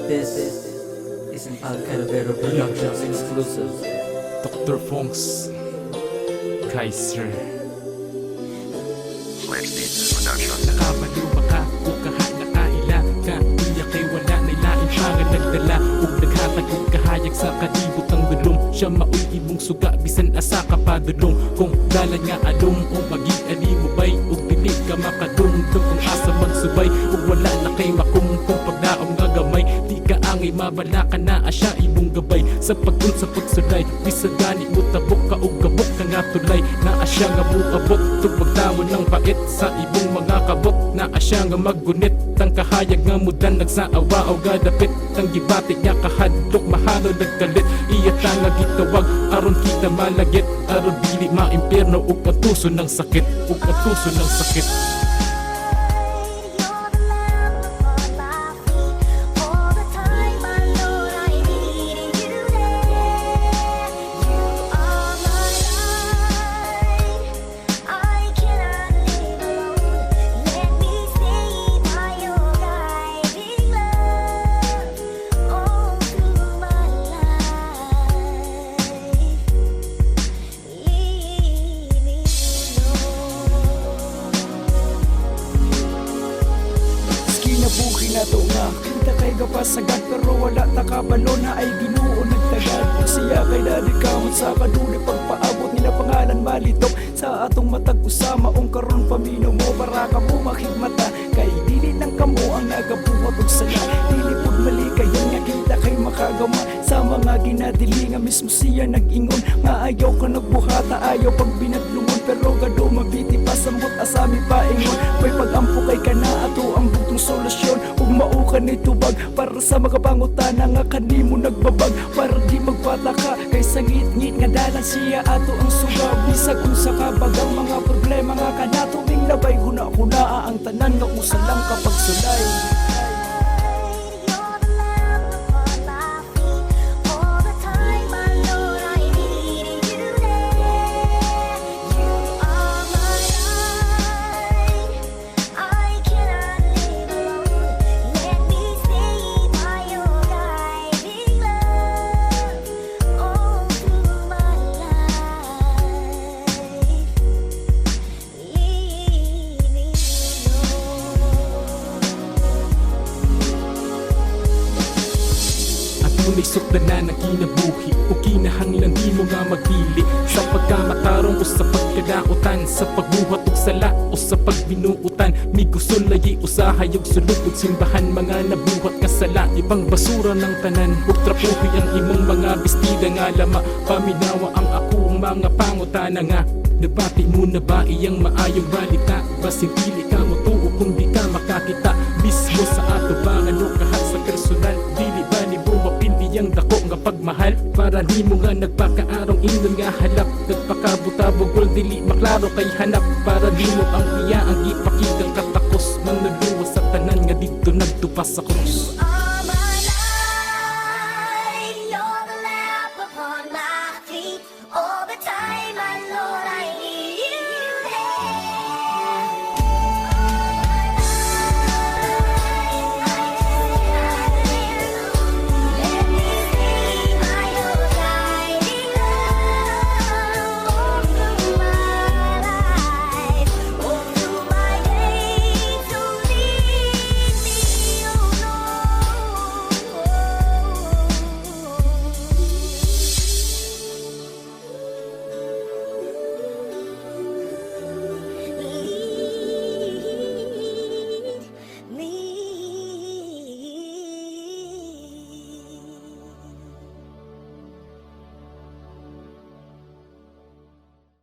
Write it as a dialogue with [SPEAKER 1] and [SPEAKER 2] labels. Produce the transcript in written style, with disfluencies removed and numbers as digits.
[SPEAKER 1] This is an Al Calavera Productions exclusive.
[SPEAKER 2] Dr. Funks Kaiser. Nakabaliw ba ka o kaha nakaila ka? Iya kay wala na ilain pangan nagdala ug naghatag og kahayag sa kadibot ang dulong. Siya maoy imong suga bisan asa ka padulong. Kung dalan nga adong o magi-ani mo bay ug dili ka makadungdong kung asa magsubay ug wala na kay makumkong pagnaom nga gamay. Di ka angay mabala ka na asya imong gabay sa pagkun sa pagsulay. Bisa gani mo tabok ka ug gabok ka nga tulay na asya nga buabot tug pagtawon ng pait sa ibong mga kabot na asya nga maggunit tang kahayag nga mudan nagsaawa o gadapit tang gibati nga kahadlok mahalo nagkalit iya tanga gitawag aron kita malagit aron dili maimpierno ug patuso ng sakit ug patuso ng sakit.
[SPEAKER 3] Buhi na to nga kita kay gapasagad pero wala takabalo na ay Ginoo nagtagad. Siya kay nadikamot sa kaduli pagpaabot nila pangalan malitok sa atong matag usama ong karon paminaw mo para ka mo makigmata kay dili nang kamo ang nagabuhat og sala dili pud mali kayo nga kita kay makagama sa mga ginadili nga mismo siya nag-ingon nga ayaw ka nagbuhata ayaw pag binadlungon pero gado mabiti pasambot asami paingon may pagampo kay kana ato ang bugtong solusyon ug mao kanay tubag para sa mga pangutana nga kanimo nagbabag para di magpataka kay sangit-ngit nga dalan siya ato ang suga bisag unsa ka bagang mga problema nga kana tuwing labay huna-hunaa ang tanan nga usa lang kapag sulay.
[SPEAKER 2] May sukdanan na kinabuhi o kinahanglan di mo nga magpili sa pagkamatarong o sa pagkadautan sa pagbuhat o sala o sa pagbinuutan migusol lagi usahay og sulod ug simbahan mga nabuhat nga sala ibang basura ng tanan ug trapuhi ang imong mga bestida nga lama paminawa ang akong mga pangutana nga nabati mo na ba iyang maayong balita basin pili ka mo tuo kung di ka makakita mismo sa ato ba nga no kahit sa personal dili ba ni mo mapindi ang dako nga pagmahal para di mo nga nagpakaarong ingon nga halap nagpakabutabog ul dili maklaro kay hanap para di mo ang iya ang ipakitang katakos manuluwas sa tanan nga dito nagtupas sa krus.